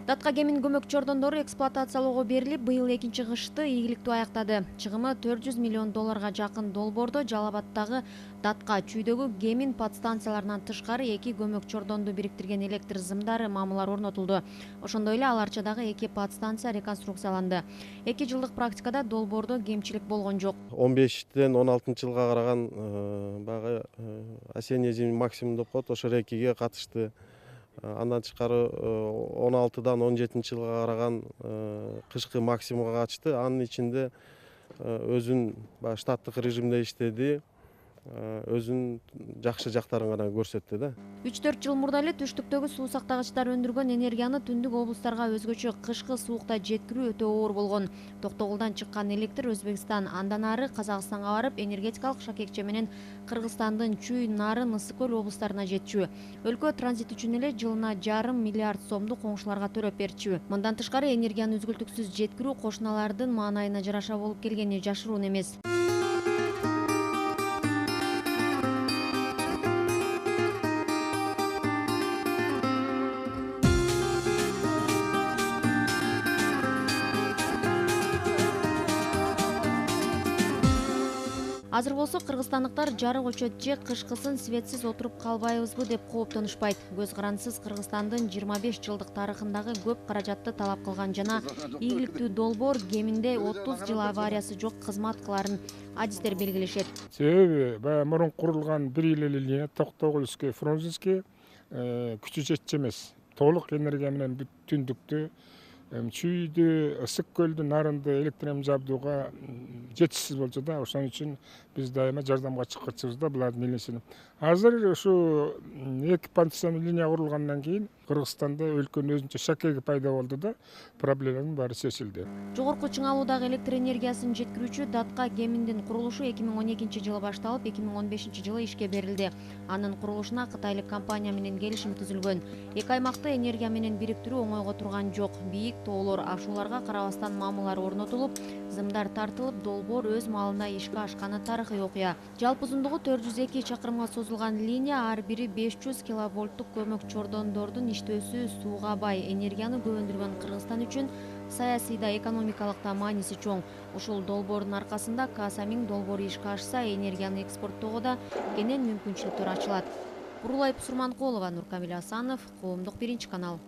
Датка кеминин көмөк чордондору эксплуатациялоого берилип, быйыл экинчи кышты ийгиликтүү аяктады. Чыгымы 400 миллион долларга жакын долбоордо Жалал Абаддагы Датка чүйдөгү кемин подстанцияларынан тышкары эки көмөк чордонду бириктирген электр зымдары мамылар орнотулду. Ошондой эле Ал Арчадагы эки подстанция реконструкцияланды. 2 жылдык практикада долбоордо кемчилик болгон жок. 15-тен 16 жылга караган баягы осенний зимний максимум деп коет, ошо рейкиге катышты. Андан тышкары 16-дан 17 жылга караган кышкы максимумга катышты. Анын ичинде өзүн штаттык режимде иштеди. Өзүнүн жакшы жактарын гана көрсөттү да. 3-4 жыл мурда эле түштүктөгү суу сактагычтар өндүргөн энергияны түндүк облустарга өзгөчө кышкы суукта жеткирүү өтө оор болгон. Токтогулдан чыккан электр Өзбекстан, андан ары Казакстанга барып, энергетикалык шакекче менен Кыргызстандын Чүй, Нарын, Ысык көл облустарына жетчү. Өлкө транзит үчүн эле жылына жарым миллиард сомду коңшуларга төрөп берчү. Мындан тышкары энергияны үзгүлтүксүз жеткирүү кошуналардын маанайына жараша болуп келгени жашыруун эмес. Азыр болсо кыргызстандыктар жарык өчөт же кышкысын светсиз отуруп калбайбызбы деп кооптонушпайт. Көз карандысыз Кыргызстандын 25 жылдык тарыхындагы көп каражатты талап кылган жана ийгиликтүү долбоор кеминде 30 жыл авариясы жок кызмат кыларын адистер белгилешет. Себеби баягы мурун курулган бир эле линия Токтогулский, Фрунзенский күчү жетчү эмес. Толук энергия менен түндүктү, Чүйдү, Ысык көлдү, Нарынды электр менен жабдууга жетишсиз болчу да. Ошон үчүн биз дайыма жардамга чакырчубуз да булардын линиясына. Азыр ушу эки подстанция линия курулгандан кийин Кыргызстанда өлкөнүн өзүнчө шакеги пайда болду да, проблеманын баары чечилди. Жогорку чыңалуудагы электр энергиясын жеткирүүчү Датка кеминдин курулушу 2012 жылы башталып, 2015 жылы ишке берилди. Анын курулушуна кытайлык компания менен келишим түзүлгөн. Эки аймакты энергия менен бириктирүү оңойго турган жок. Бийик тоолор ашууларга карабастан мамылар орнотулуп, зымдар тартылып, долбоор өз маалында ишке ашканы тарыхый окуя. Жалпы узундугу 402 чакырымга созулган линия ар бири 500 киловольттук көмөк чордондордун иштөөсү сууга бай. Энергияны көп өндүргөн Кыргызстан үчүн саясий да экономикалык да мааниси чоң. Ушул долбоордун аркасында Касамин долбоору ишке ашса, энергияны экспорттоого да кенен мүмкүнчүлүктөр ачылат. Урулай Сурманкулова, Нуркамил Асанов, Коомдук 1 канал.